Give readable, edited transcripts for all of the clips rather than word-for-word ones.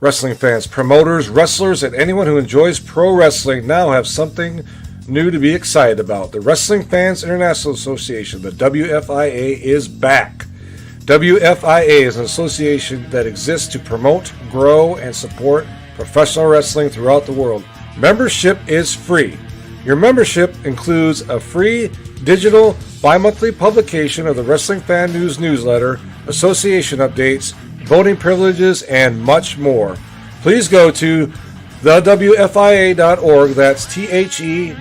Wrestling fans, promoters, wrestlers, and anyone who enjoys pro wrestling now have something new to be excited about. The Wrestling Fans International Association, the WFIA, is back. WFIA is an association that exists to promote, grow, and support professional wrestling throughout the world. Membership is free. Your membership includes a free digital bi-monthly publication of the Wrestling Fan News newsletter, association updates, voting privileges, and much more. Please go to thewfia.org, that's THEWFIA.org,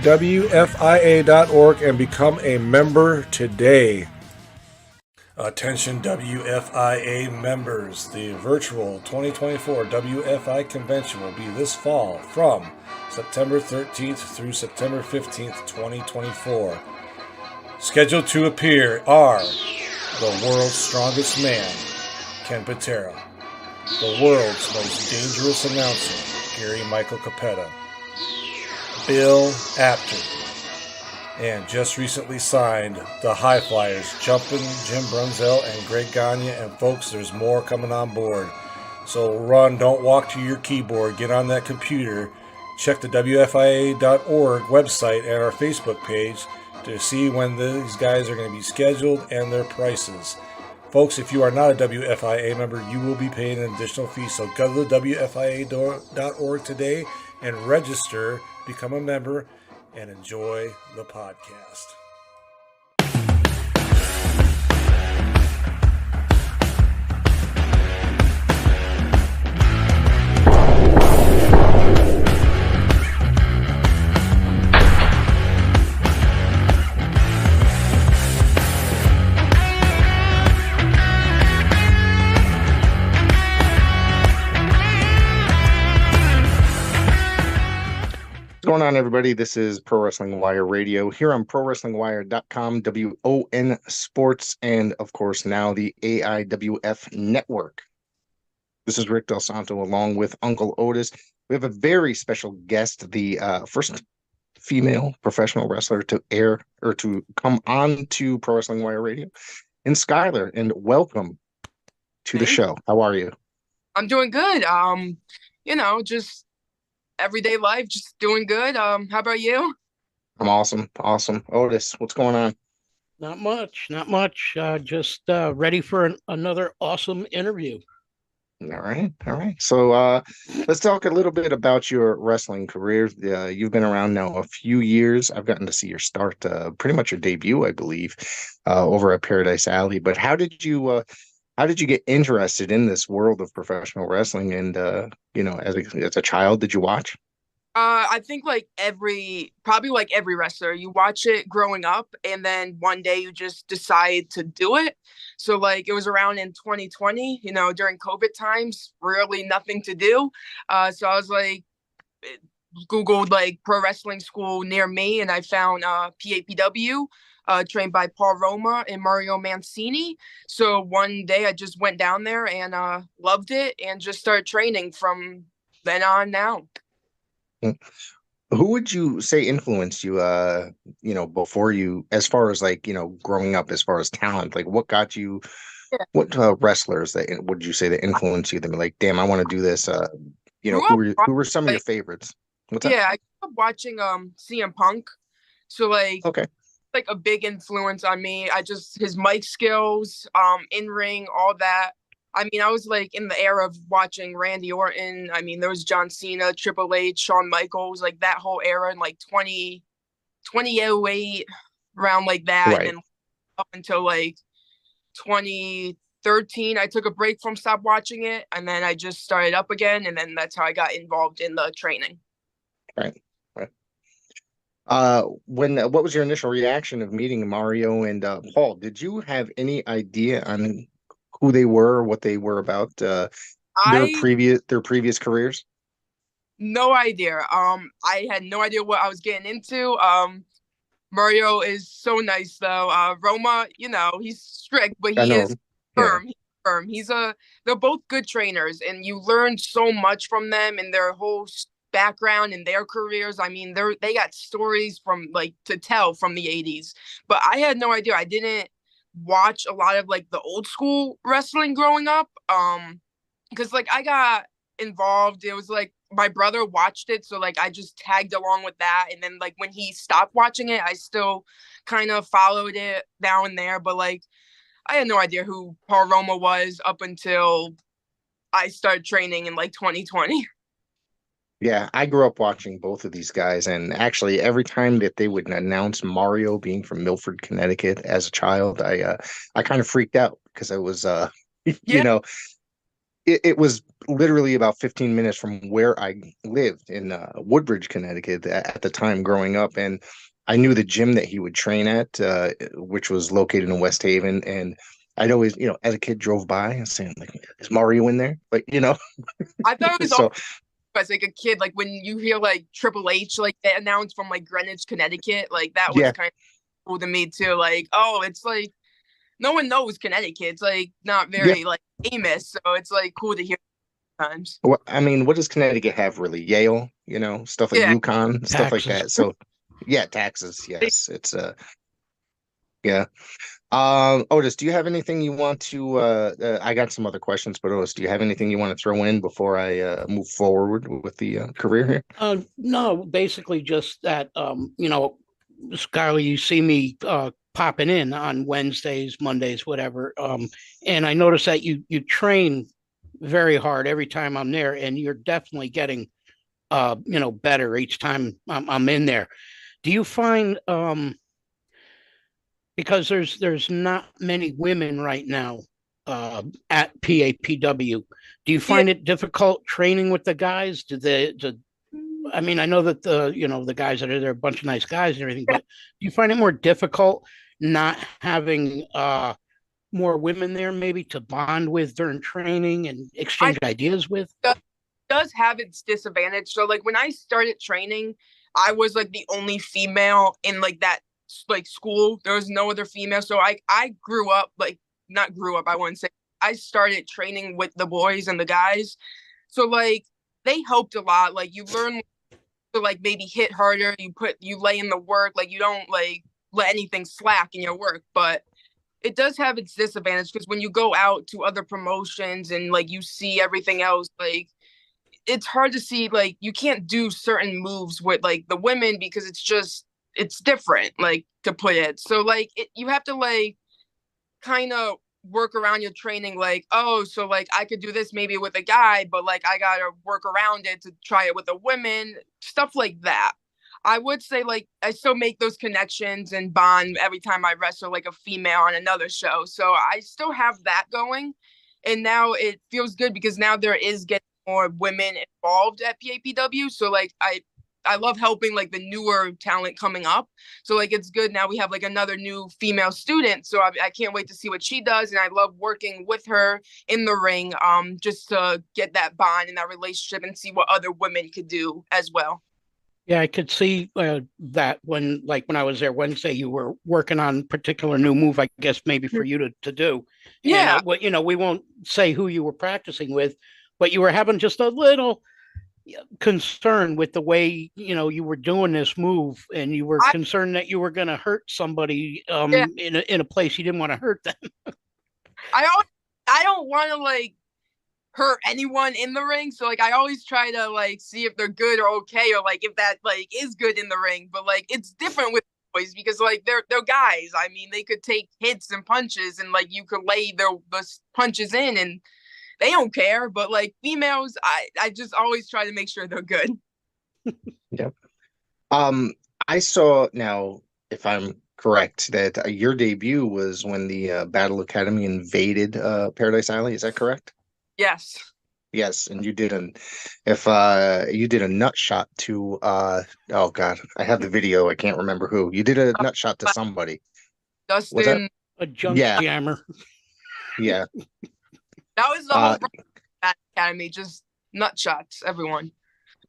and become a member today. Attention WFIA members, the virtual 2024 WFI convention will be this fall from September 13th through September 15th, 2024. Scheduled to appear are the world's strongest man, Ken Patera, the world's most dangerous announcer, Gary Michael Capetta, Bill Apter, and just recently signed the High Flyers, Jumpin' Jim Brunzell and Greg Gagne, and folks, there's more coming on board. So run, don't walk to your keyboard, get on that computer, check the WFIA.org website and our Facebook page to see when these guys are going to be scheduled and their prices. Folks, if you are not a WFIA member, you will be paying an additional fee. So go to the WFIA.org today and register, become a member, and enjoy the podcast. What's going on, everybody? This is Pro Wrestling Wire Radio here on ProWrestlingWire.com, WON Sports, and of course now the AIWF Network. This is Rick Del Santo along with Uncle Oatis. We have a very special guest, the first female professional wrestler to air or to come on to Pro Wrestling Wire Radio, and Skylar. And welcome to the show. How are you? I'm doing good. Just everyday life, just doing good. How about you? I'm awesome. Oatis, what's going on? Not much. Just ready for another awesome interview. All right. So let's talk a little bit about your wrestling career. You've been around now a few years. I've gotten to see your start, pretty much your debut, I believe, over at Paradise Alley. But how did you get interested in this world of professional wrestling? And as a child, did you watch? I think like every wrestler, you watch it growing up, and then one day you just decide to do it. So like it was around in 2020, during COVID times, really nothing to do. So I was like, Googled like pro wrestling school near me, and I found PAPW. Trained by Paul Roma and Mario Mancini. So one day I just went down there and loved it and just started training from then on now. Who would you say influenced you, before you, as far as like, growing up, as far as talent, like what got you, what wrestlers that would you say that influenced you? That like, damn, I want to do this. Who were some of your favorites? What's that? I grew up watching CM Punk. So like, okay. Like a big influence on me. His mic skills, in ring, all that. I mean, I was like in the era of watching Randy Orton. I mean, there was John Cena, Triple H, Shawn Michaels, like that whole era in like 2008, around like that. Right. And then up until like 2013, I took a break from stop watching it. And then I just started up again. And then that's how I got involved in the training. Right. What was your initial reaction of meeting Mario and Paul? Did you have any idea on who they were, what they were about, their previous careers? No idea. I had no idea what I was getting into. Mario is so nice though. Roma, he's strict, but he is firm. Yeah. He's firm. They're both good trainers, and you learn so much from them and their whole background in their careers. I mean, they got stories from like to tell from the 80s, but I had no idea. I didn't watch a lot of like the old school wrestling growing up, because like I got involved. It was like my brother watched it, so like I just tagged along with that. And then like when he stopped watching it, I still kind of followed it down there. But like I had no idea who Paul Roma was up until I started training in like 2020. Yeah, I grew up watching both of these guys, and actually, every time that they would announce Mario being from Milford, Connecticut, as a child, I kind of freaked out because I was you Yeah. know, it was literally about 15 minutes from where I lived in Woodbridge, Connecticut at the time growing up, and I knew the gym that he would train at, which was located in West Haven, and I'd always, as a kid, drove by and saying, like, is Mario in there? Like, I thought it was so as like a kid, like when you hear like Triple H like they announced from like Greenwich, Connecticut, like that was yeah. kind of cool to me too. Like, oh, it's like no one knows Connecticut. It's like not Yeah. very like famous, so it's like cool to hear sometimes. I mean, what does Connecticut have really? Yale, stuff like Yeah, UConn, stuff like Taxes. that. So, yeah, taxes. Yes, it's yeah. Otis, do you have anything you want to? I got some other questions, but Otis, do you have anything you want to throw in before I move forward with the career here? No, basically just that, Skylar, you see me popping in on Wednesdays, Mondays, whatever. And I notice that you train very hard every time I'm there, and you're definitely getting better each time I'm in there. Do you find because there's not many women right now at PAPW. Do you yeah. find it difficult training with the guys? I mean, I know that the guys that are there are a bunch of nice guys and everything, but do you find it more difficult not having more women there maybe to bond with during training and exchange ideas with? Does have its disadvantage. So like when I started training, I was like the only female in like that like school. There was no other female. So I grew up like not grew up, I wouldn't say. I started training with the boys and the guys. So like they helped a lot. Like you learn to like maybe hit harder, you lay in the work, like you don't like let anything slack in your work. But it does have its disadvantage because when you go out to other promotions and like you see everything else, like it's hard to see like you can't do certain moves with like the women because it's different, like to put it. So like you have to like kind of work around your training, like, oh, so like I could do this maybe with a guy, but like I gotta work around it to try it with a woman, stuff like that. I would say like I still make those connections and bond every time I wrestle like a female on another show. So I still have that going. And now it feels good because now there is getting more women involved at PAPW. So like I love helping like the newer talent coming up. So like it's good now we have like another new female student. So I can't wait to see what she does, and I love working with her in the ring, just to get that bond and that relationship and see what other women could do as well. Yeah, I could see that when I was there Wednesday, you were working on a particular new move, I guess maybe for you to do. And Yeah. we won't say who you were practicing with, but you were having just a little concern with the way you were doing this move, and you were concerned that you were going to hurt somebody in a place you didn't want to hurt them. I don't want to like hurt anyone in the ring, so like I always try to like see if they're good or okay, or like if that like is good in the ring. But like it's different with boys because like they're guys. I mean, they could take hits and punches, and like you could lay their punches in and they don't care. But like females, I just always try to make sure they're good. Yeah. I saw now, if I'm correct, that your debut was when the Battle Academy invaded Paradise Alley. Is that correct? Yes. Yes, and you did you did a nut shot to oh God, I have the video. I can't remember who. You did a nut shot to somebody. Dustin. Was that a junk jammer? Yeah. That was the whole Academy, just nut shots, everyone.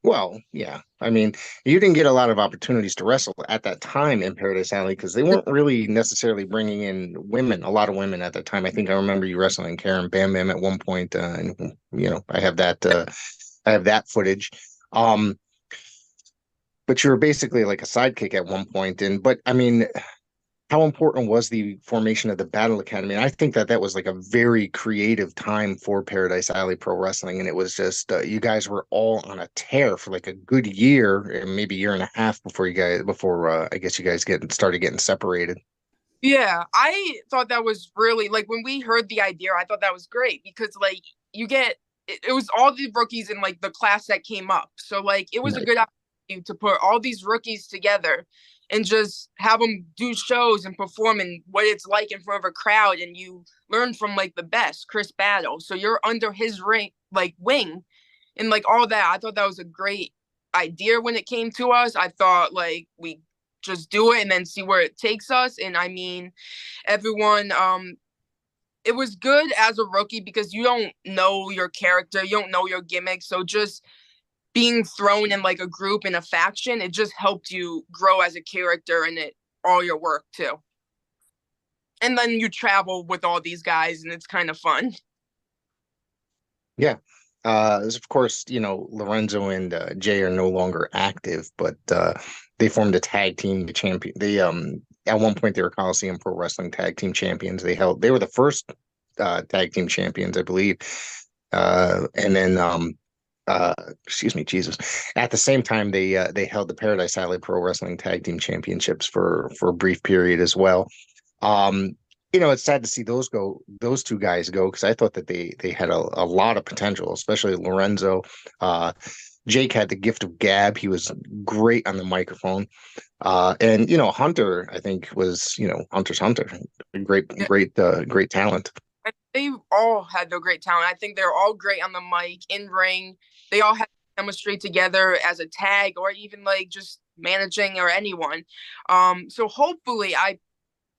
Well, yeah. I mean, you didn't get a lot of opportunities to wrestle at that time in Paradise Alley because they weren't really necessarily bringing in a lot of women at that time. I think I remember you wrestling Karen Bam Bam at one point, and I have that footage. But you were basically like a sidekick at one point, but I mean, how important was the formation of the Battle Academy? And I think that was like a very creative time for Paradise Alley Pro Wrestling, and it was just you guys were all on a tear for like a good year, and maybe year and a half before I guess you guys started getting separated. Yeah, I thought that was really like when we heard the idea, I thought that was great because like it was all the rookies in like the class that came up. So like it was a good opportunity to put all these rookies together and just have them do shows and perform and what it's like in front of a crowd, and you learn from like the best, Chris Battle. So you're under his wing and like all that. I thought that was a great idea when it came to us. I thought like we just do it and then see where it takes us. And I mean, everyone, it was good as a rookie because you don't know your character, you don't know your gimmick. So just being thrown in like a group in a faction, it just helped you grow as a character and all your work too. And then you travel with all these guys and it's kind of fun. Yeah. Of course, Lorenzo and Jay are no longer active, but they formed a tag team, the champion. They at one point they were Coliseum Pro Wrestling tag team champions. They were the first tag team champions, I believe. And then excuse me, Jesus. At the same time, they held the Paradise Alley Pro Wrestling tag team championships for a brief period as well. It's sad to see those two guys go, because I thought that they had a lot of potential, especially Lorenzo. Jake had the gift of gab. He was great on the microphone. And Hunter, I think, was Hunter's Hunter. Great talent. They all had their great talent. I think they're all great on the mic, in ring. They all had chemistry together as a tag, or even like just managing or anyone. So hopefully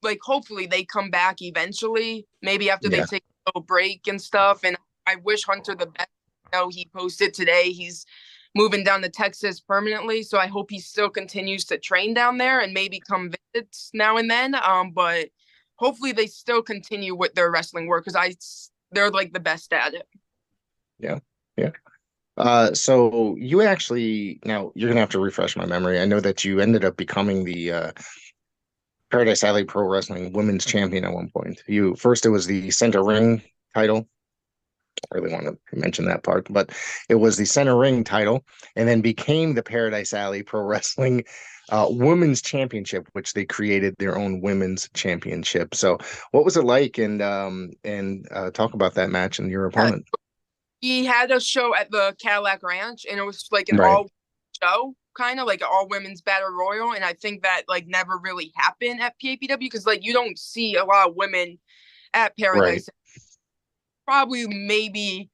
they come back eventually, maybe after they take a little break and stuff. And I wish Hunter the best. He posted today he's moving down to Texas permanently, so I hope he still continues to train down there and maybe come visits now and then. But hopefully they still continue with their wrestling work because they're like the best at it. Yeah. So you actually, now you're gonna have to refresh my memory. I know that you ended up becoming the Paradise Alley Pro Wrestling Women's Champion at one point. It was the center ring title. I really want to mention that part, but it was the center ring title, and then became the Paradise Alley Pro Wrestling Women's Championship, which they created their own women's championship. So, what was it like? And talk about that match and your opponent. He had a show at the Cadillac Ranch, and it was like an Right. all show, kind of like an all women's battle royal. And I think that like never really happened at PAPW because like you don't see a lot of women at Paradise. Right. Probably maybe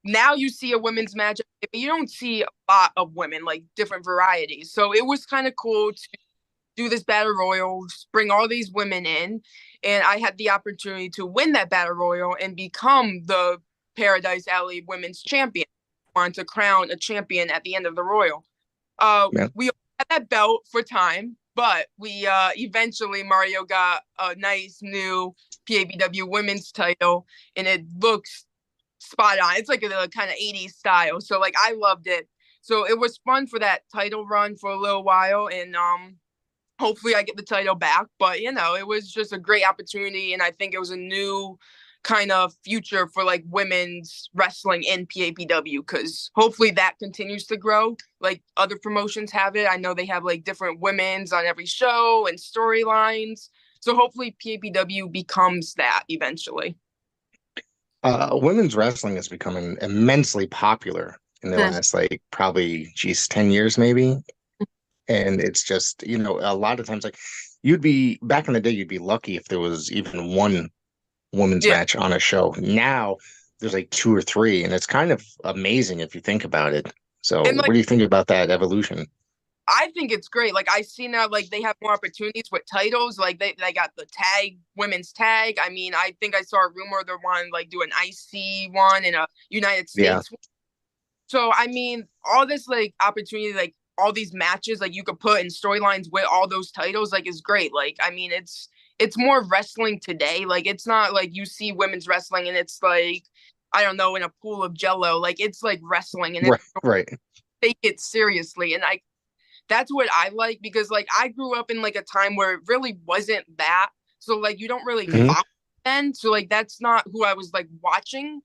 now you see a women's match, but you don't see a lot of women, like different varieties. So it was kind of cool to do this battle royal, bring all these women in, and I had the opportunity to win that battle royal and become the Paradise Alley Women's Champion. I wanted to crown a champion at the end of the royal. We had that belt for time, but we eventually Mario got a nice new PAPW women's title, and it looks spot on. It's like a kind of 80s style. So like I loved it. So it was fun for that title run for a little while, and hopefully I get the title back. But it was just a great opportunity, and I think it was a new kind of future for like women's wrestling in PAPW, because hopefully that continues to grow like other promotions have it. I know they have like different women's on every show and storylines, so hopefully PAPW becomes that eventually. Women's wrestling has become immensely popular in the last like probably 10 years maybe, and it's just a lot of times like back in the day you'd be lucky if there was even one women's match on a show. Now there's like 2 or 3, and it's kind of amazing if you think about it. So what do you think about that evolution? I think it's great. Like I see now, like they have more opportunities with titles. Like they got the women's tag. I mean, I think I saw a rumor they want to like do an IC one in a United States. Yeah. So I mean, all this like opportunity, like all these matches, like you could put in storylines with all those titles, like is great. Like I mean, it's more wrestling today. Like it's not like you see women's wrestling and it's like, I don't know, in a pool of jello. Like it's like wrestling, and right. Take it seriously. And that's what I like, because like I grew up in like a time where it really wasn't that. So like you don't really Mhm. follow then. So like that's not who I was like watching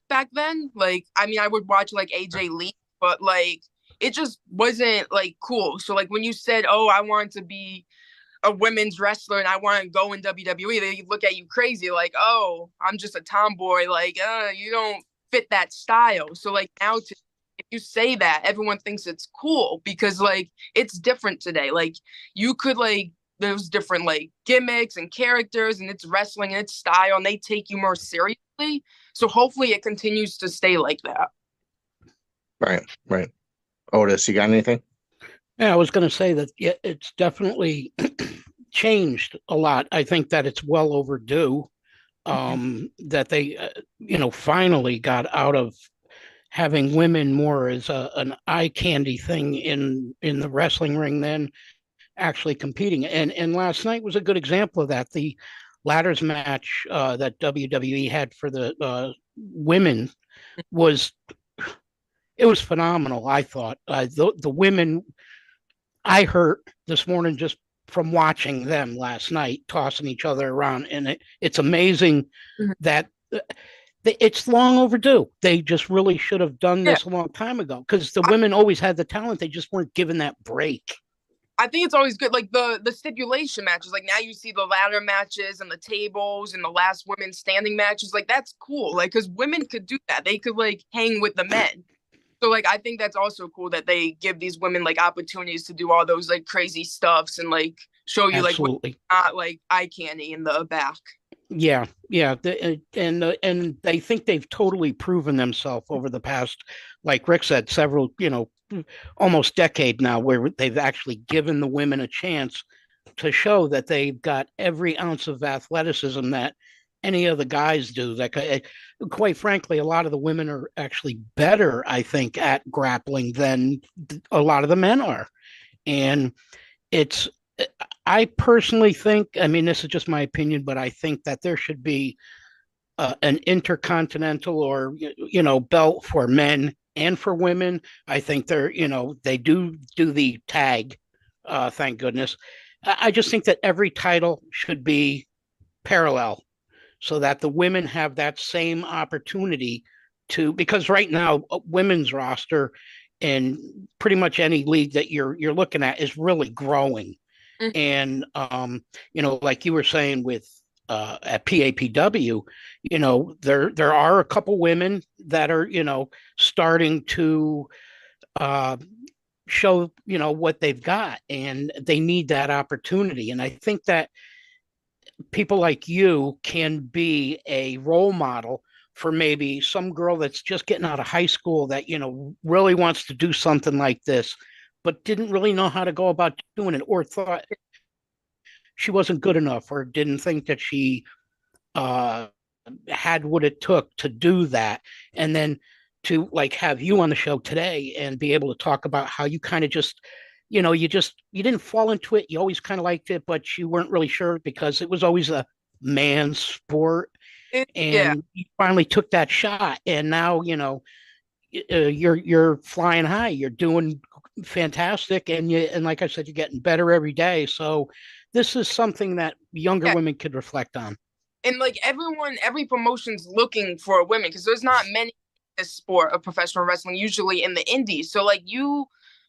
back then. Like I mean I would watch like AJ Lee, but like it just wasn't like cool. So like when you said, "Oh, I want to be a women's wrestler and I want to go in WWE," they look at you crazy, like, "Oh, I'm just a tomboy." Like, you don't fit that style. So like now, if you say that, everyone thinks it's cool because like it's different today. Like you could like there's different like gimmicks and characters, and it's wrestling and it's style, and they take you more seriously. So hopefully it continues to stay like that. Right, right. Otis, you got anything? Yeah, I was going to say that it's definitely changed a lot. I think that it's well overdue that they, finally got out of having women more as an eye candy thing in the wrestling ring than actually competing. And last night was a good example of that. The ladders match that WWE had for the women was it was phenomenal. I thought the women I hurt this morning just from watching them last night tossing each other around, and it's amazing Mhm. that it's long overdue. They just really should have done Yeah. this a long time ago because the women always had the talent. They just weren't given that break. I think it's always good, like the stipulation matches. Like now you see the ladder matches and the tables and the last women standing matches. Like that's cool. Like because women could do that. They could like hang with the men. So like I think that's also cool that they give these women like opportunities to do all those like crazy stuffs and like show you like what's Absolutely. not like eye candy in the back. Yeah, yeah, and they think they've totally proven themselves over the past, like Rick said, several, almost decade now, where they've actually given the women a chance to show that they've got every ounce of athleticism that any of the guys do. Like, quite frankly, a lot of the women are actually better, I think, at grappling than a lot of the men are, and it's I personally think, I mean, this is just my opinion, but I think that there should be an intercontinental or, belt for men and for women. I think they do the tag, thank goodness. I just think that every title should be parallel so that the women have that same opportunity because right now, women's roster in pretty much any league that you're looking at is really growing. Mhm. And like you were saying with at PAPW, there are a couple women that are starting to uh, show what they've got, and they need that opportunity. And I think that people like you can be a role model for maybe some girl that's just getting out of high school that really wants to do something like this but didn't really know how to go about doing it, or thought she wasn't good enough, or didn't think that she uh, had what it took to do that. And then to like have you on the show today and be able to talk about how you kind of just, you didn't fall into it. You always kind of liked it, but you weren't really sure because it was always a man's sport. Yeah. And you finally took that shot, and now you're flying high. You're doing fantastic, and like I said, you're getting better every day. So this is something that younger Yeah. women could reflect on. And like every promotion's looking for women because there's not many in this sport of professional wrestling, usually in the indies. So like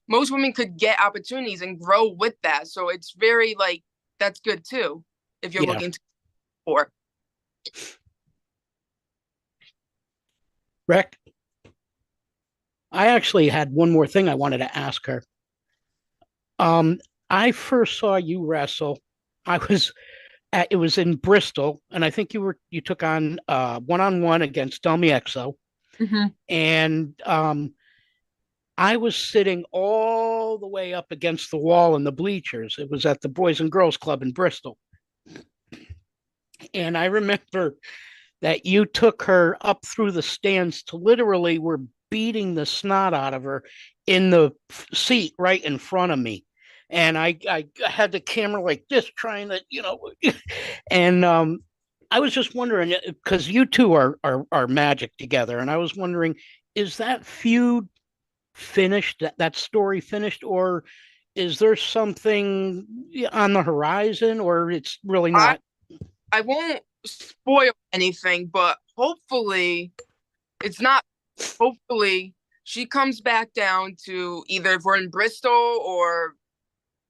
most women could get opportunities and grow with that. So it's very like that's good too if you're Yeah. looking to for. Rick, I actually had one more thing I wanted to ask her. I first saw you wrestle. I was it was in Bristol, and I think you took on one-on-one against Demi Exo, Mm-hmm. and I was sitting all the way up against the wall in the bleachers. It was at the Boys and Girls Club in Bristol, and I remember that you took her up through the stands to literally were beating the snot out of her in the seat right in front of me. And I had the camera like this, trying to, and I was just wondering because you two are magic together, and I was wondering, is that feud finished? That story finished, or Is there something on the horizon, or it's really I not? I won't spoil anything, but hopefully it's not. Hopefully she comes back down to either if we're in Bristol or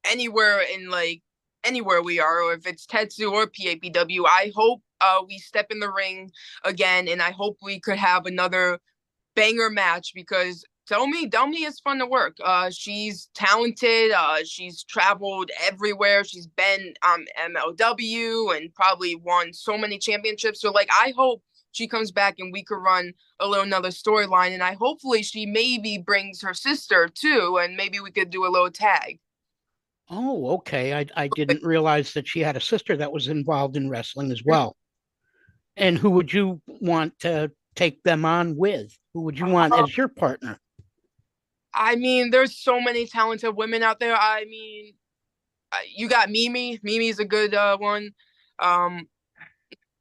anywhere in like anywhere we are, or if it's Tetsu or PAPW. I hope we step in the ring again, and I hope we could have another banger match because Domi is fun to work. She's talented. She's traveled everywhere. She's been MLW and probably won so many championships. So like, I hope she comes back and we could run a little another storyline. And I hopefully she maybe brings her sister too, and maybe we could do a little tag. Oh, okay. I didn't realize that she had a sister that was involved in wrestling as well. And who would you want to take them on with? Who would you want as your partner? I mean, there's so many talented women out there. I mean, you got Mimi. Mimi's a good one.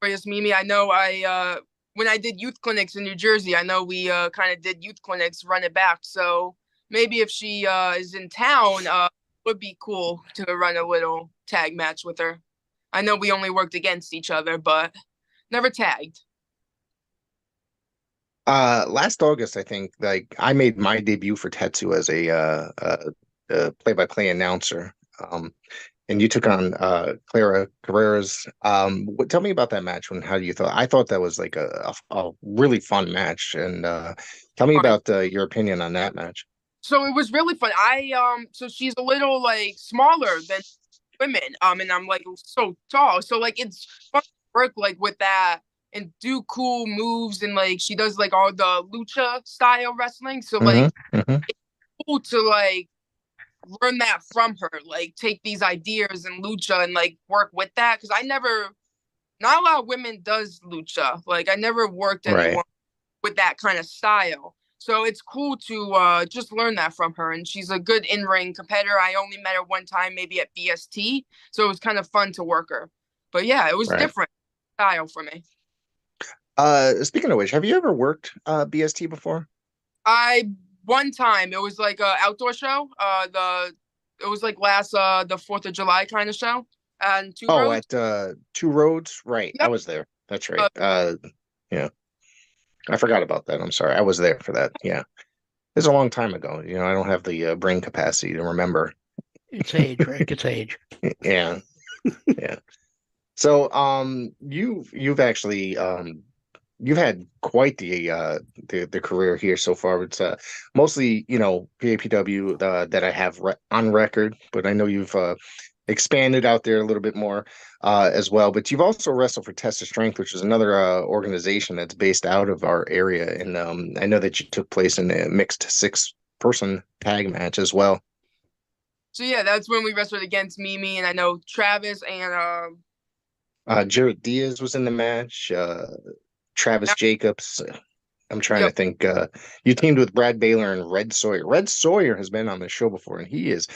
Whereas Mimi, I know when I did youth clinics in New Jersey, I know we kind of did youth clinics, run it back. So maybe if she is in town, would be cool to run a little tag match with her. I know we only worked against each other, but never tagged. Last August, I think, like I made my debut for Tetsu as a play-by-play announcer. And you took on Clara Carreras. Tell me about that match and how you thought. I thought that was like a really fun match. And tell me about your opinion on that match. So it was really fun. So she's a little like smaller than women. And I'm like so tall. So like it's fun to work like with that and do cool moves, and like she does like all the lucha style wrestling. So like it's cool to like learn that from her, like take these ideas and lucha and like work with that. Cause not a lot of women does lucha. Like I never worked anyone with that kind of style. So it's cool to just learn that from her. And she's a good in-ring competitor. I only met her one time, maybe at BST. So it was kind of fun to work her. But yeah, it was different style for me. Speaking of which, have you ever worked BST before? One time it was like a outdoor show. It was like last the 4th of July kind of show. And Two Roads. At Two Roads, right? Yep. I was there. That's right. Yeah, I forgot about that. I'm sorry. I was there for that. Yeah, it's a long time ago. You know, I don't have the brain capacity to remember. It's age, Rick. It's age. Yeah, yeah. So, you've actually you've had quite the career here so far. It's mostly, you know, PAPW that I have on record, but I know you've expanded out there a little bit more as well. But you've also wrestled for Test of Strength, which is another organization that's based out of our area. And I know that you took place in a mixed 6-person tag match as well. So yeah, that's when we wrestled against Mimi, and I know Travis and Jarrett Diaz was in the match. Travis Jacobs. I'm trying to think. You teamed with Brad Baylor and Red Sawyer. Red Sawyer has been on the show before, and he is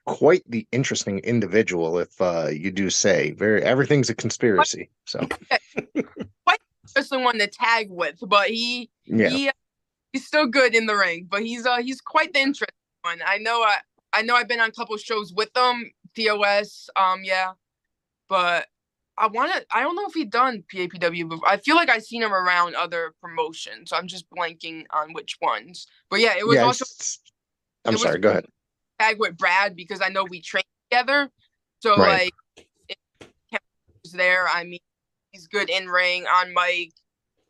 quite the interesting individual, if you do say. Everything's a conspiracy. So quite interesting one to tag with, but he's still good in the ring. But he's quite the interesting one. I know I've been on a couple of shows with him, TOS, but I don't know if he'd done PAPW before. I feel like I've seen him around other promotions, so I'm just blanking on which ones. But yeah, it was also. Sorry, go ahead. Tag with Brad because I know we trained together, so like, it was there. I mean, he's good in ring, on mic.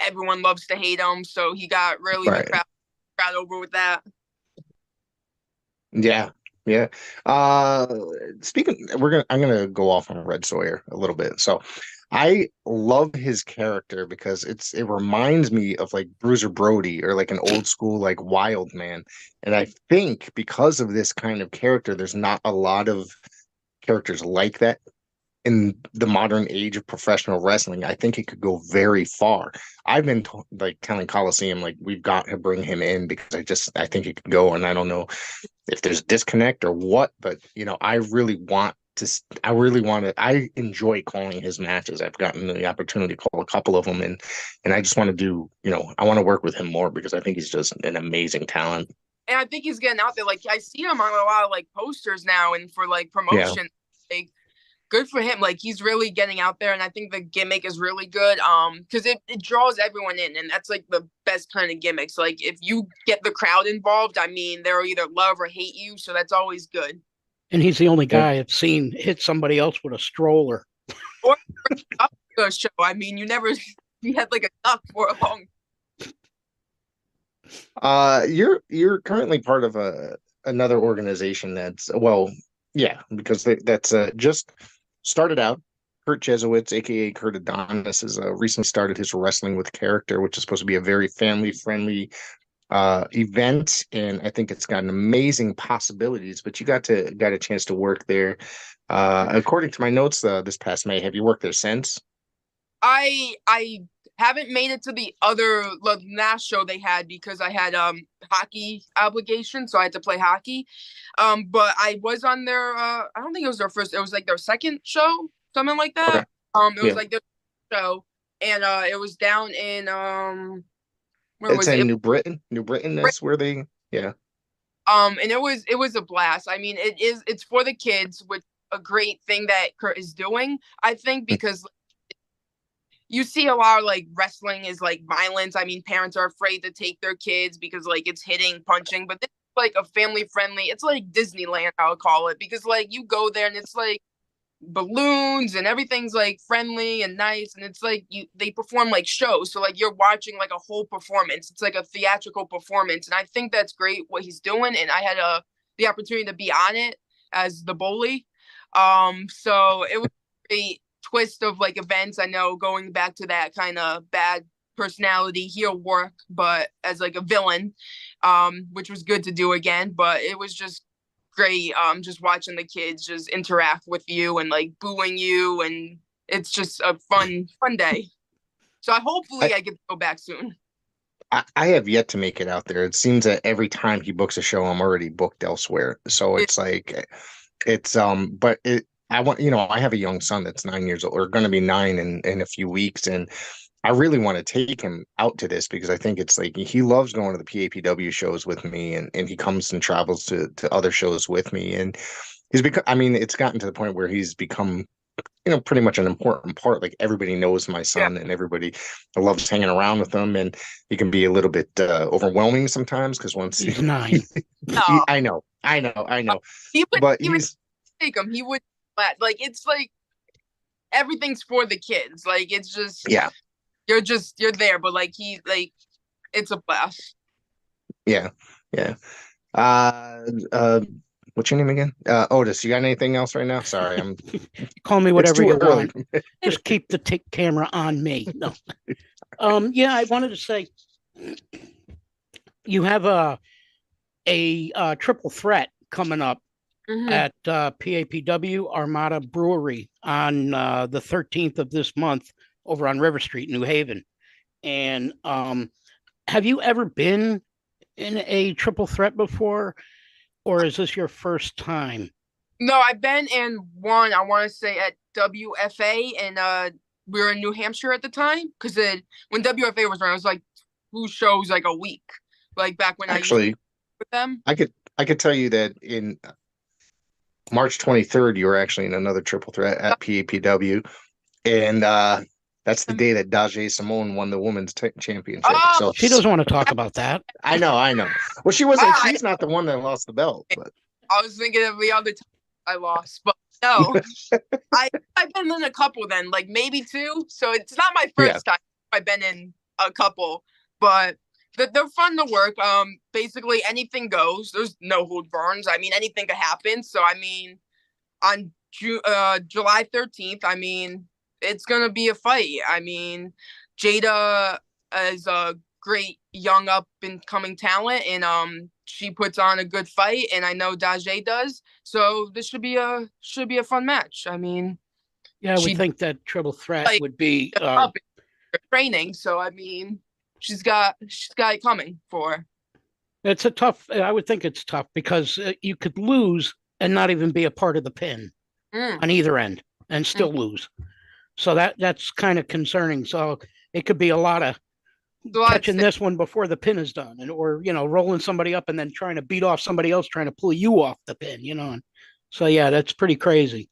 Everyone loves to hate him, so he got really the crowd over with that. Yeah. Yeah. I'm gonna go off on Red Sawyer a little bit. So I love his character because it reminds me of like Bruiser Brody or like an old school like Wild Man. And I think because of this kind of character, there's not a lot of characters like that in the modern age of professional wrestling. I think it could go very far. I've been telling Coliseum like we've got to bring him in because I think it could go, and I don't know if there's a disconnect or what, but you know, I enjoy calling his matches. I've gotten the opportunity to call a couple of them, and I just want to I want to work with him more because I think he's just an amazing talent. And I think he's getting out there. Like I see him on a lot of like posters now and for like promotion. Like good for him. Like he's really getting out there, and I think the gimmick is really good. Because it draws everyone in, and that's like the best kind of gimmicks. Like if you get the crowd involved, I mean, they'll either love or hate you, so that's always good. And he's the only guy I've seen hit somebody else with a stroller. Or a show. I mean, you had like a duck for a long. You're currently part of another organization that's because that's just started out. Kurt Jesuits, aka Kurt Adonis, has recently started his Wrestling with Character, which is supposed to be a very family friendly event, and I think it's got amazing possibilities. But you got a chance to work there. According to my notes, this past May, have you worked there since? I haven't made it to the last show they had because I had hockey obligations, so I had to play hockey. But I was on their I don't think it was their first, it was like their second show, something like that. Okay. It was like their show, and it was down in where it's was in it? New Britain. That's where they and it was a blast. I mean, it's for the kids, which a great thing that Kurt is doing, I think, because you see a lot of like wrestling is like violence. I mean, parents are afraid to take their kids because like it's hitting, punching, but this is like a family friendly. It's like Disneyland, I would call it, because like you go there and it's like balloons and everything's like friendly and nice, and it's like they perform like shows, so like you're watching like a whole performance. It's like a theatrical performance, and I think that's great what he's doing. And I had the opportunity to be on it as the bully, so it was a twist of like events. I know going back to that kind of bad personality heel work, but as like a villain, which was good to do again. But it was just great, just watching the kids just interact with you and like booing you, and it's just a fun day. So hopefully I get to go back soon. I have yet to make it out there. It seems that every time he books a show, I'm already booked elsewhere. So it's but I want, I have a young son that's 9 years old, or going to be 9 in a few weeks, and I really want to take him out to this because I think it's like he loves going to the PAPW shows with me, and he comes and travels to other shows with me, and it's gotten to the point where he's become, pretty much an important part. Like everybody knows my son, and everybody loves hanging around with him, and he can be a little bit overwhelming sometimes because once he's 9. I know, he's take him. He would. Like it's like everything's for the kids. Like it's just you're there, but like it's a blast. Yeah. What's your name again? Oatis. You got anything else right now? Sorry, I'm. Call me whatever you want. Just keep the camera on me. No. I wanted to say you have a triple threat coming up. Mm-hmm. At PAPW Armada Brewery on the 13th of this month over on River Street, New Haven. And have you ever been in a triple threat before, or is this your first time? No, I've been in one, I want to say at WFA, and we were in New Hampshire at the time, because when WFA was around, it was like 2 shows like a week, like back when actually, I used to with them. I could tell you that in March 23rd, you were actually in another triple threat at PAPW, and that's the day that Dajae Simone won the women's championship. Oh, so she doesn't want to talk about that. I know. Well, she wasn't. She's not the one that lost the belt. But I was thinking of the other time I lost, but no, I've been in a couple then, like maybe 2. So it's not my first time. I've been in a couple, but they're fun to work. Basically anything goes. There's no hold burns. I mean, anything could happen. So I mean, on July 13th, I mean, it's gonna be a fight. I mean, Jada is a great young up and coming talent, and she puts on a good fight, and I know Dajae does. So this should be a fun match. I mean, I would think that triple threat would be training. So I mean, she's got it coming for her. It's I would think it's tough because you could lose and not even be a part of the pin on either end and still lose. So that's kind of concerning. So it could be a lot of So that's catching this one before the pin is done, and or rolling somebody up and then trying to beat off somebody else trying to pull you off the pin, and so yeah, that's pretty crazy.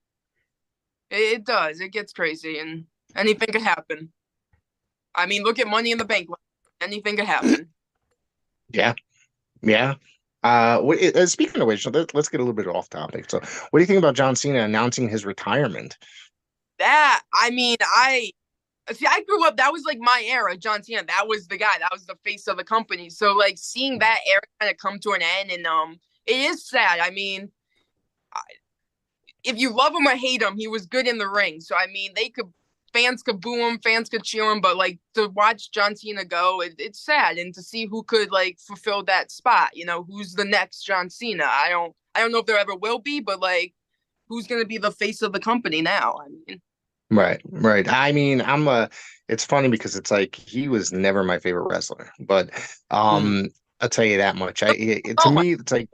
it does. It gets crazy, and anything could happen. I mean, look at Money in the Bank. Anything could happen. Yeah. Speaking of which, let's get a little bit off topic. So, what do you think about John Cena announcing his retirement? I mean, I grew up. That was like my era. John Cena. That was the guy. That was the face of the company. So, like, seeing that era kind of come to an end, and it is sad. I mean, if you love him or hate him, he was good in the ring. So, I mean, fans could boo him, fans could cheer him, but like to watch John Cena go, it's sad, and to see who could like fulfill that spot. Who's the next John Cena? I don't know if there ever will be, but like, who's gonna be the face of the company now? I mean, right. I mean, it's funny because it's like he was never my favorite wrestler, but I'll tell you that much. To me, it's like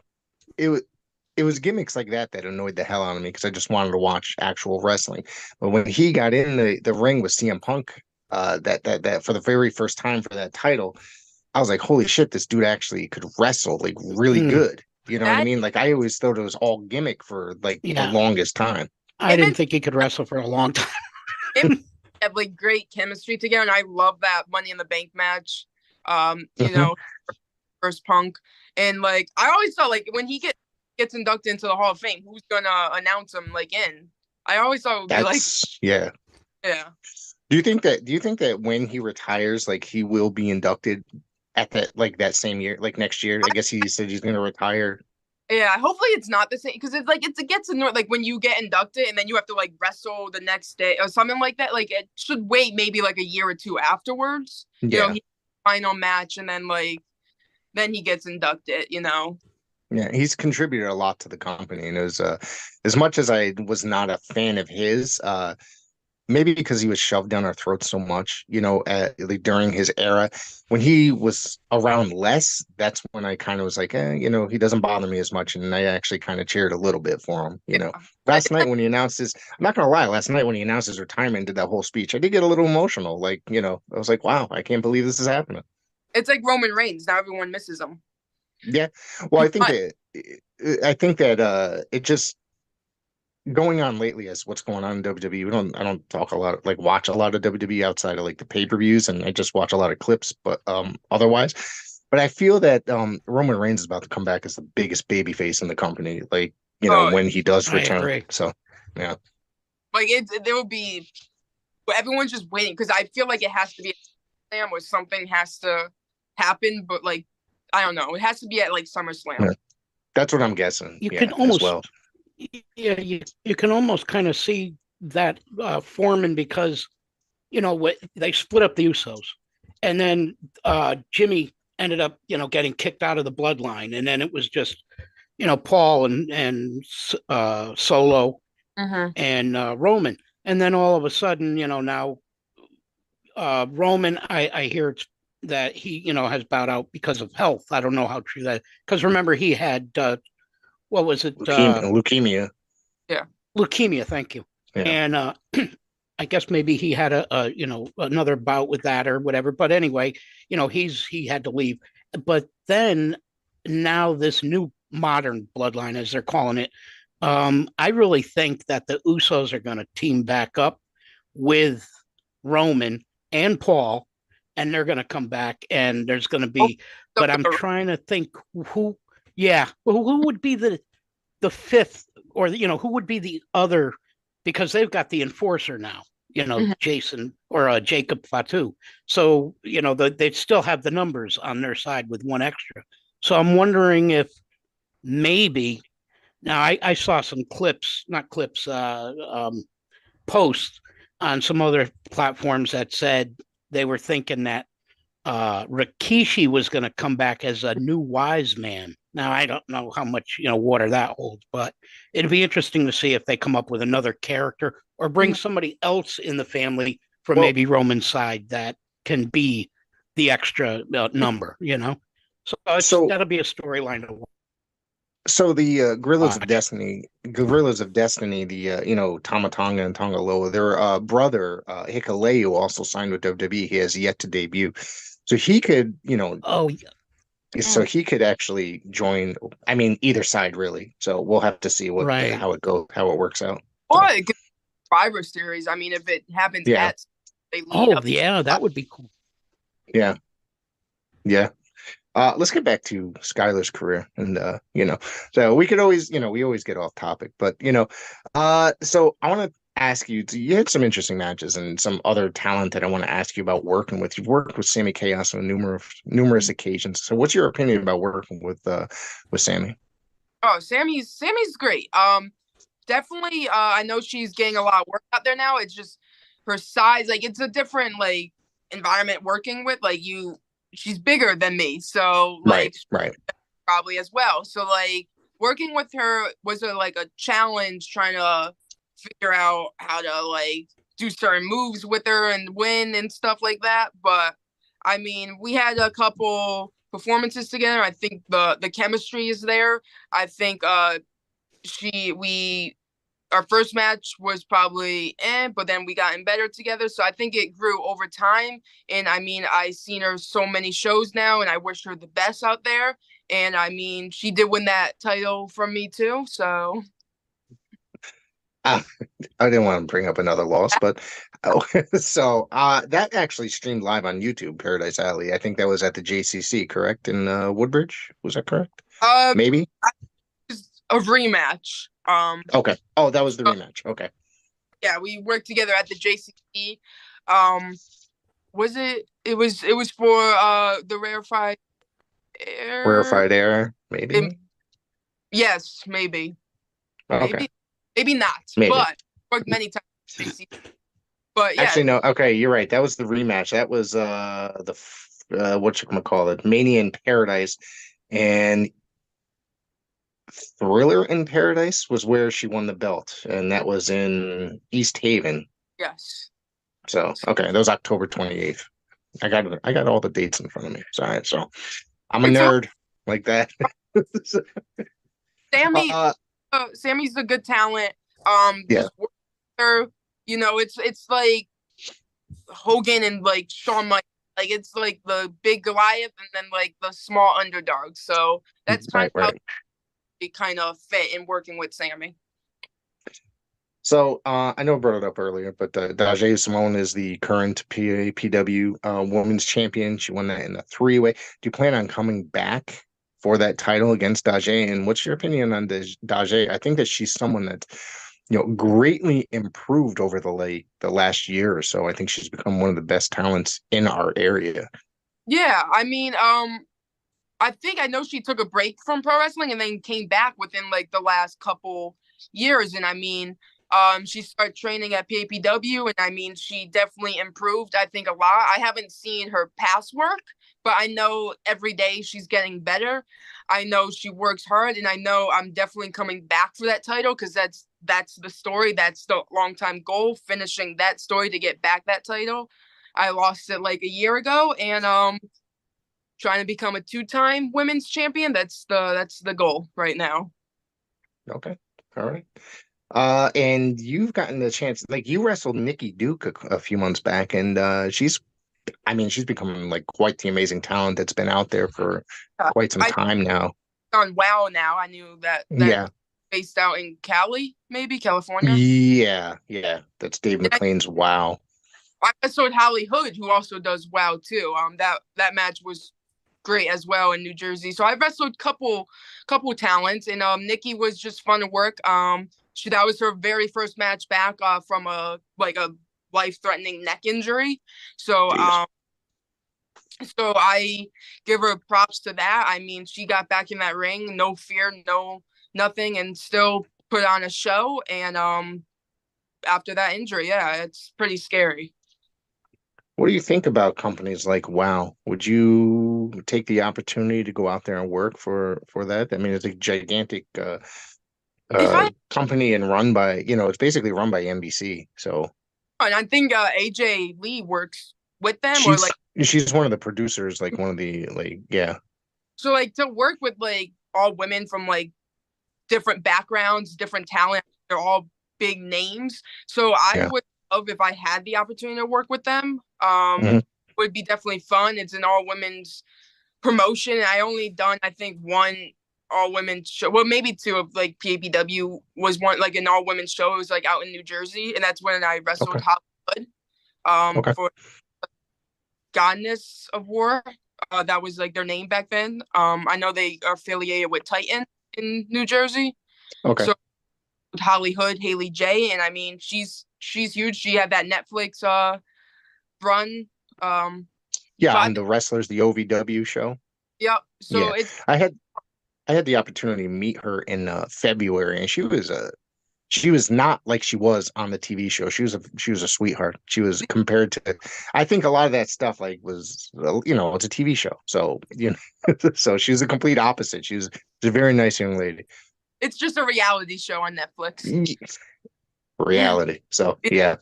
it was gimmicks like that annoyed the hell out of me because I just wanted to watch actual wrestling. But when he got in the ring with CM Punk, that for the very first time for that title, I was like, holy shit, this dude actually could wrestle like really good. You know what I mean? Like I always thought it was all gimmick for like the longest time. I didn't think he could wrestle for a long time. Have like great chemistry together, and I love that Money in the Bank match. First Punk, and like I always thought like when he gets inducted into the Hall of Fame, who's gonna announce him like in? I always thought it would be like yeah. Do you think that when he retires, like he will be inducted at that same year, like next year? I guess he said he's gonna retire. Yeah, hopefully it's not the same because it gets annoying. Like when you get inducted and then you have to like wrestle the next day or something like that. Like it should wait maybe like a year or two afterwards. Yeah. Final match and then he gets inducted. Yeah, he's contributed a lot to the company, and it was as much as I was not a fan of his, maybe because he was shoved down our throats so much, like during his era. When he was around less, that's when I kind of was like, he doesn't bother me as much, and I actually kind of cheered a little bit for him. Last night when he announced his, I'm not gonna lie, last night when he announced his retirement and did that whole speech, I did get a little emotional. Like, I was like, wow, I can't believe this is happening. It's like Roman Reigns. Now everyone misses him. Yeah, well, I think that it just going on lately as what's going on in WWE. I don't talk a lot, like watch a lot of WWE outside of like the pay-per-views, and I just watch a lot of clips. But otherwise, but I feel that Roman Reigns is about to come back as the biggest baby face in the company. Like when he does return. So yeah, like there will be, but everyone's just waiting because I feel like it has to be a Slam or something has to happen, but like. I don't know. It has to be at like SummerSlam. Yeah. That's what I'm guessing. You can almost, you can almost kind of see that forming because, they split up the Usos, and then Jimmy ended up, getting kicked out of the bloodline, and then it was just, Paul and Solo and Roman, and then all of a sudden, now Roman, I hear it's that he, has bowed out because of health. I don't know how true that, because remember he had, what was it? Leukemia. Yeah. Leukemia. Thank you. Yeah. And I guess maybe he had another bout with that or whatever. But anyway, he had to leave. But then now this new modern bloodline, as they're calling it, I really think that the Usos are going to team back up with Roman and Paul, and they're going to come back, and there's going to be, but I'm trying to think who would be the fifth, or, who would be the other, because they've got the enforcer now, Jason or Jacob Fatu. So, they'd still have the numbers on their side with one extra. So I'm wondering if maybe, now I saw some posts on some other platforms that said they were thinking that Rikishi was going to come back as a new wise man. Now, I don't know how much, water that holds, but it'd be interesting to see if they come up with another character or bring somebody else in the family from maybe Roman's side that can be the extra number, So that'll be a storyline to watch. So the Guerrillas of Destiny, the Tama Tonga and Tonga Loa, their brother Hikuleo also signed with WWE. He has yet to debut. So he could, Oh, so he could actually join. I mean, either side really. So we'll have to see right. how it works out. Or So, it could be Survivor Series. I mean, if it happens yeah, they lead Oh, up. yeah, that would be cool. yeah, yeah. Let's get back to Skylar's career, and so we could always, we always get off topic, but so I want to ask you. You had some interesting matches and some other talent that I want to ask you about working with. You've worked with Sammi Chaos on numerous occasions. So, what's your opinion about working with Sammi? Oh, Sammy's great. Definitely. I know she's getting a lot of work out there now. It's just her size. Like, it's a different like environment working with. Like, she's bigger than me, so like Right. probably as well. So like working with her was like a challenge, trying to figure out how to like do certain moves with her and win and stuff like that. But I mean, we had a couple performances together. I think the chemistry is there. I think she we our first match was probably but then we gotten better together. So I think it grew over time. And I mean, I've seen her so many shows now, and I wish her the best out there. And I mean, she did win that title from me too. So I didn't want to bring up another loss, but so that actually streamed live on YouTube, Paradise Alley. I think that was at the JCC, correct? In Woodbridge, was that correct? Maybe it's a rematch. Okay. Oh, that was the rematch. Okay. Yeah, we worked together at the JCC. Was it? It was for the rarefied air. Rarefied air, maybe. Yes, maybe. Okay. Maybe not. Maybe. But worked many times at JCC. But yeah, Actually, no. Okay, you're right. That was the rematch. That was what you gonna call it, Mania in Paradise, and Thriller in Paradise was where she won the belt, and that was in East Haven. yes. So okay, that was October 28th. I got all the dates in front of me. Sorry, so I'm a It's nerd like that. Sammy. Sammy's a good talent. Yeah. Just work with her. It's like Hogan and like Shawn Michaels. Like it's like the big Goliath and then like the small underdog. So that's kind of how it kind of fit in working with Sammy. So I know I brought it up earlier, but Dajae Simone is the current PAPW Women's Champion. She won that in a three-way. Do you plan on coming back for that title against Dajae? And what's your opinion on Dajae? I think that she's someone that greatly improved over the last year or so. I think she's become one of the best talents in our area. Yeah, I mean, I know she took a break from pro wrestling and then came back within like the last couple years. And I mean, she started training at PAPW, and I mean, she definitely improved, I think, a lot. I haven't seen her past work, but I know every day she's getting better. I know she works hard, and I know I'm definitely coming back for that title because that's the story. That's the long time goal, finishing that story to get back that title. I lost it like a year ago, and trying to become a two-time women's champion. That's the goal right now. Okay, all right. And you've gotten the chance, like you wrestled Nikki Duke a few months back, and she's becoming like quite the amazing talent that's been out there for quite some time now. On WoW now, I knew that Yeah. based out in Cali, maybe California. Yeah, that's Dave McLean's WoW. I wrestled Holly Hood, who also does WoW too. That match was great as well in New Jersey. So I wrestled couple talents, and Nikki was just fun to work. That was her very first match back from a life-threatening neck injury. So so I give her props to that. I mean, she got back in that ring, no fear, no nothing, and still put on a show. And after that injury, yeah, it's pretty scary. What do you think about companies like WoW? Would you take the opportunity to go out there and work for that? I mean, it's a gigantic company and run by, it's basically run by NBC. So, and I think AJ Lee works with them, she's one of the producers, like one of the yeah. So like to work with like all women from like different backgrounds, different talent, they're all big names. So I would love if I had the opportunity to work with them. would be definitely fun. It's an all women's promotion. I only done, I think, one all women show. Well, maybe two of like PAPW was one, like an all women show. It was like out in New Jersey, and that's when I wrestled Hollywood for Goddess of War. That was like their name back then. I know they are affiliated with Titan in New Jersey. Okay. So Holly Hood, Haley J, and I mean she's huge. She had that Netflix run. On the Wrestlers, the OVW show. Yep. So I had the opportunity to meet her in February, and she was not like she was on the TV show. She was a sweetheart. She was compared to, I think a lot of that stuff like was, it's a TV show. So, so she was a complete opposite. She's a very nice young lady. It's just a reality show on Netflix. Reality. So, yeah.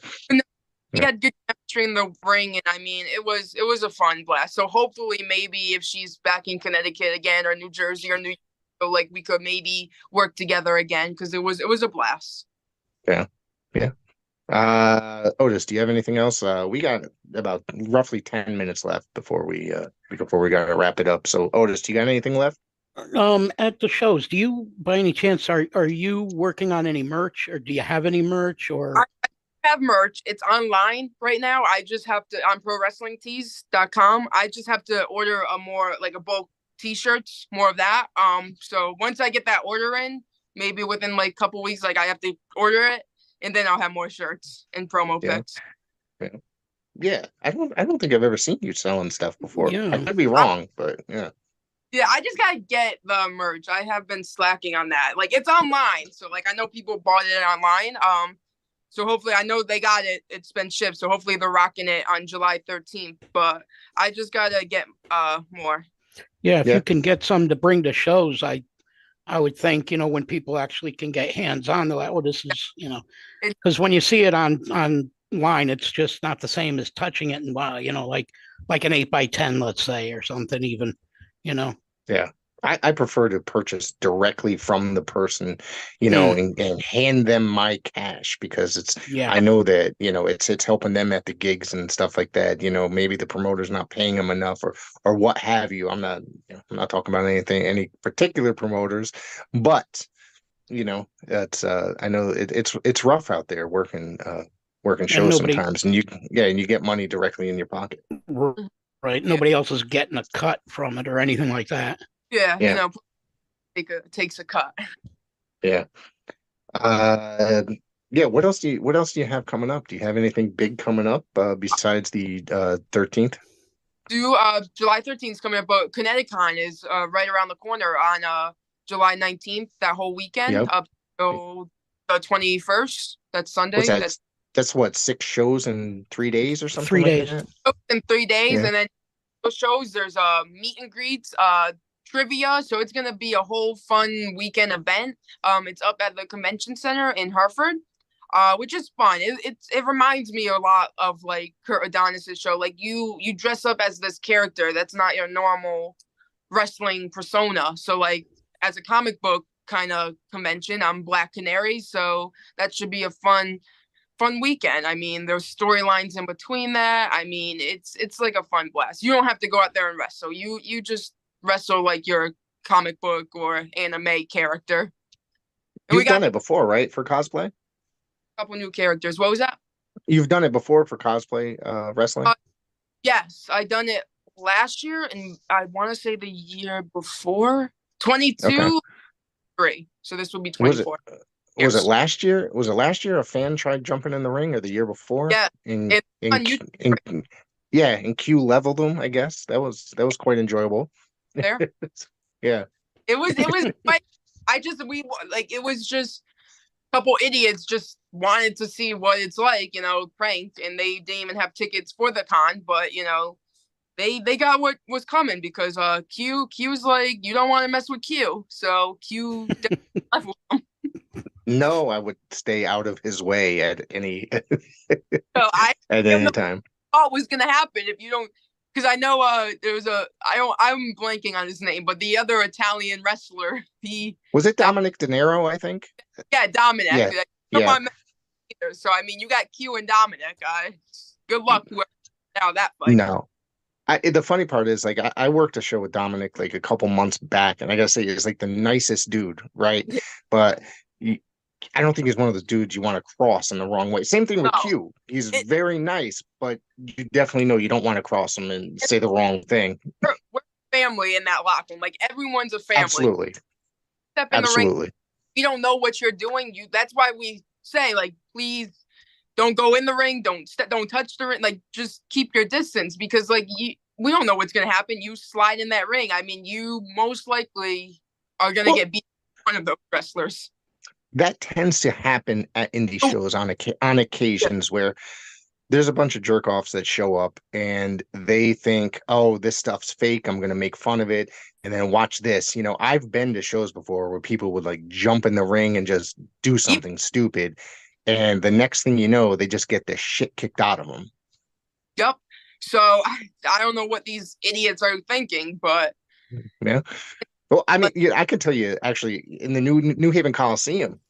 We had good chemistry in the ring, and I mean, it was a fun blast. So hopefully, maybe if she's back in Connecticut again, or New Jersey, or New York, like we could maybe work together again, because it was a blast. Yeah. Otis, do you have anything else? We got about roughly 10 minutes left before we gotta wrap it up. So, Otis, do you got anything left? At the shows, do you, by any chance, are you working on any merch, or do you have any merch, or? I have merch. It's online right now. I just have to on ProWrestlingTees.com. I just have to order a bulk t-shirts, more of that. So once I get that order in, maybe within like a couple weeks, like I have to order it, and then I'll have more shirts and promo pics. Yeah. I don't think I've ever seen you selling stuff before. Yeah. I could be wrong, but yeah. Yeah, I just gotta get the merch. I have been slacking on that. Like it's online, so like I know people bought it online. So hopefully, I know they got it. It's been shipped, so hopefully they're rocking it on July 13th. But I just gotta get more. Yeah, if you can get some to bring to shows, I would think, when people actually can get hands on, they're like, oh, this is, because when you see it online, it's just not the same as touching it and like an 8x10, let's say, or something even, Yeah. I prefer to purchase directly from the person, and hand them my cash, because I know that, it's helping them at the gigs and stuff like that. Maybe the promoter's not paying them enough or what have you. I'm not talking about any particular promoters, but that's I know it's rough out there working shows sometimes, and you get money directly in your pocket. Right. Nobody else is getting a cut from it or anything like that. Yeah. Takes a cut. Yeah. What else do you have coming up? Do you have anything big coming up besides the 13th? July 13th is coming up, but ConnectiCon is right around the corner on July 19th, that whole weekend up to the 21st. That's Sunday. That's what, 6 shows in 3 days or something? 3 days. Like that? In 3 days, and then those shows, there's meet and greets, trivia, so it's gonna be a whole fun weekend event. It's up at the convention center in Hartford, which is fun. It reminds me a lot of like Kurt Adonis's show. Like you dress up as this character that's not your normal wrestling persona. So like as a comic book kind of convention, I'm Black Canary, so that should be a fun weekend. I mean, there's storylines in between that. I mean, it's like a fun blast. You don't have to go out there and wrestle. You just wrestle like your comic book or anime character. You've done it before, right? For cosplay? A couple new characters. What was that? You've done it before for cosplay wrestling? Yes, I done it last year, and I want to say the year before. 22, 3. So this will be 24. Was it last year? Was it last year a fan tried jumping in the ring, or the year before? Yeah. And Q leveled them, I guess. That was quite enjoyable. There. Yeah. It was like it was just a couple idiots just wanted to see what it's like, pranked, and they didn't even have tickets for the con, but they got what was coming, because Q's like, you don't want to mess with Q, so Q leveled him. No, I would stay out of his way at any time. What was gonna happen if you don't? Because I know there was I'm blanking on his name, but the other Italian wrestler, was it Dominic De Niro, I think. Yeah, Dominic. Yeah. So I mean, you got Q and Dominic. Good luck whoever now that fight. No, The funny part is like I worked a show with Dominic like a couple months back, and I gotta say he's like the nicest dude, right? Yeah. But I don't think he's one of those dudes you want to cross in the wrong way. Same thing with No. Q. He's It, very nice, but you definitely know you don't want to cross him and say the wrong thing. we're family in that locker room. Like everyone's a family. Absolutely. Step in the ring. Absolutely. You don't know what you're doing. That's why we say, like, please don't go in the ring. Don't touch the ring. Like, just keep your distance, because like we don't know what's gonna happen. You slide in that ring. I mean, you most likely are gonna get beat by one of those wrestlers. That tends to happen at indie shows on occasions where there's a bunch of jerk offs that show up and they think, oh, this stuff's fake. I'm going to make fun of it. And then watch this. You know, I've been to shows before where people would like jump in the ring and just do something stupid. And the next thing you know, they just get the shit kicked out of them. Yep. So I don't know what these idiots are thinking, but yeah. Well, I mean, I can tell you actually in the New Haven Coliseum,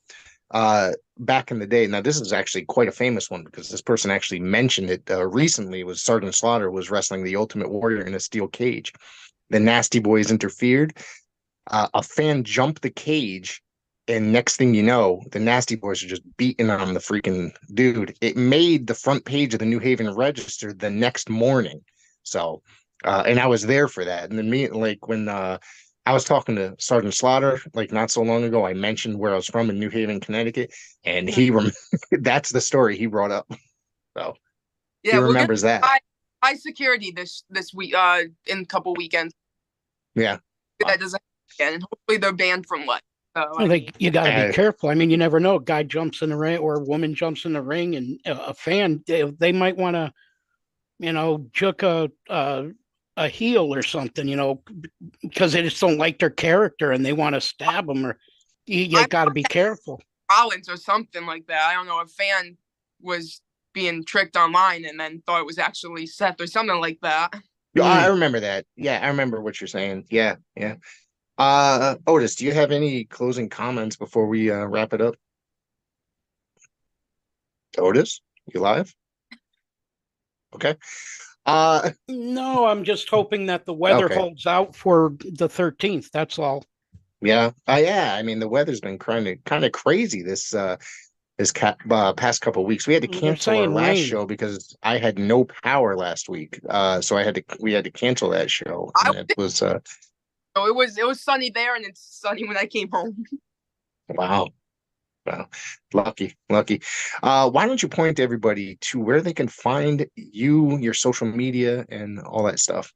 back in the day. Now, this is actually quite a famous one because this person actually mentioned it recently. Was Sergeant Slaughter was wrestling the Ultimate Warrior in a steel cage. The Nasty Boys interfered. A fan jumped the cage, and next thing you know, the Nasty Boys are just beating on the freaking dude. It made the front page of the New Haven Register the next morning. So, and I was there for that. And then when I was talking to Sergeant Slaughter like not so long ago, I mentioned where I was from in New Haven, Connecticut, and that's the story he brought up. So yeah, he remembers that. High security this week, in a couple weekends. Yeah, that doesn't happen again, and hopefully they're banned from what. You got to be careful. I mean, you never know. A guy jumps in the ring or a woman jumps in the ring, and a fan they might want to, juke a heel or something, because they just don't like their character and they want to stab them, or you got to be careful. Rollins or something like that. I don't know. A fan was being tricked online and then thought it was actually Seth or something like that. I remember that. Yeah, I remember what you're saying. Yeah. Otis, do you have any closing comments before we wrap it up? Otis, you live? Okay. No, I'm just hoping that the weather holds out for the 13th. That's all. Yeah. Yeah. I mean, the weather's been kind of crazy this past couple of weeks. We had to cancel our last show because I had no power last week. So we had to cancel that show. And it was it was sunny there, and it's sunny when I came home. Wow. Lucky. Why don't you point everybody to where they can find you, your social media, and all that stuff?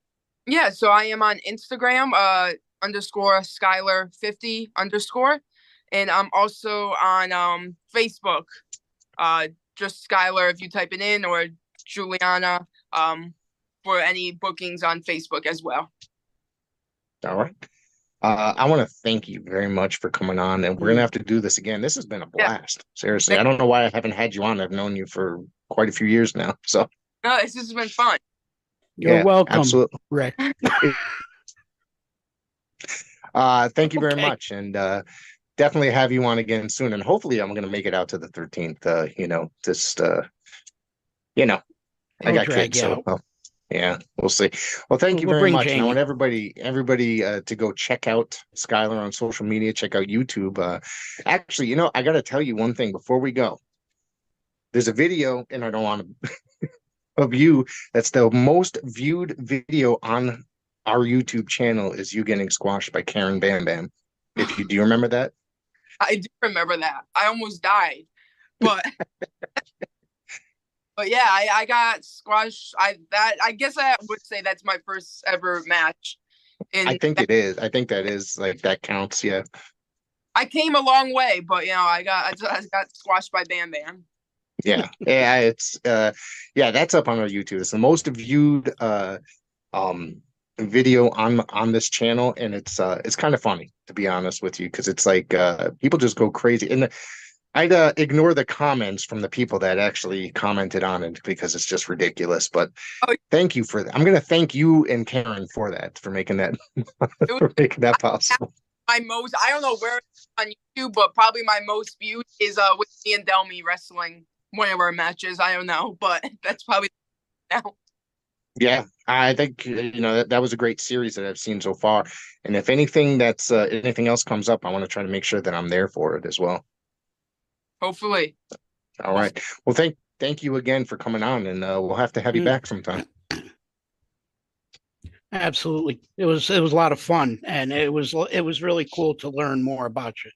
Yeah, so I am on Instagram, _Skylar 50 _, and I'm also on Facebook, just Skylar if you type it in, or Juliana, for any bookings on Facebook as well. All right. I want to thank you very much for coming on, and we're going to have to do this again. This has been a blast. Yeah. Seriously. I don't know why I haven't had you on. I've known you for quite a few years now. So no, this has been fun. You're welcome, absolutely. Rick. Thank you very much. And definitely have you on again soon. And hopefully I'm going to make it out to the 13th. I got kids. So yeah, we'll see. Well, thank you very much. And I want everybody to go check out Skylar on social media, check out YouTube. Actually, I got to tell you one thing before we go. There's a video, and I don't want to, of you. That's the most viewed video on our YouTube channel is you getting squashed by Karen Bam Bam. Do you remember that? I do remember that. I almost died, but. But yeah, I got squashed. I guess I would say that's my first ever match. I think it is. I think that is like that counts. Yeah. I came a long way, but I got squashed by Bam Bam. Yeah, it's that's up on our YouTube. It's the most viewed video on this channel, and it's kind of funny, to be honest with you, because it's like people just go crazy. And I'd ignore the comments from the people that actually commented on it because it's just ridiculous. But thank you for that. I'm going to thank you and Karen for that, for making that possible. I don't know where it's on YouTube, but probably my most viewed is with me and Demi wrestling one of our matches. I don't know, but that's probably now. Yeah, I think that was a great series that I've seen so far. And if anything else comes up, I want to try to make sure that I'm there for it as well. Hopefully. All right. Well, thank you again for coming on, and we'll have to have you back sometime. Absolutely. It was a lot of fun, and it was really cool to learn more about you.